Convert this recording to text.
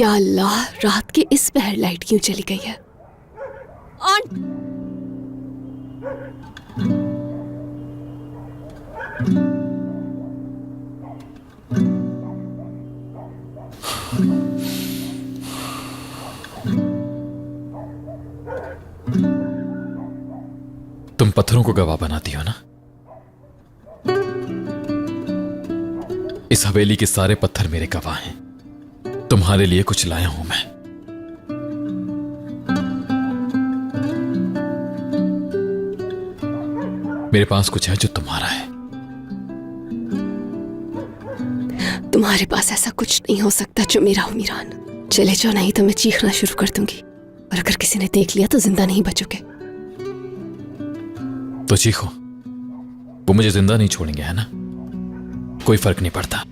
या अल्लाह, रात के इस पहर लाइट क्यों चली गई है? ऑन। तुम पत्थरों को गवाह बनाती हो ना? इस हवेली के सारे पत्थर मेरे गवाह हैं। तुम्हारे लिए कुछ लाया हूं मैं। मेरे पास कुछ है जो तुम्हारा है। तुम्हारे पास ऐसा कुछ नहीं हो सकता जो मेरा हो मीरान। चले जाओ, नहीं तो मैं चीखना शुरू कर दूंगी, और अगर किसी ने देख लिया तो जिंदा नहीं बचोगे। तो चीखो, वो मुझे जिंदा नहीं छोड़ेंगे, है ना? कोई फर्क नहीं पड़ता।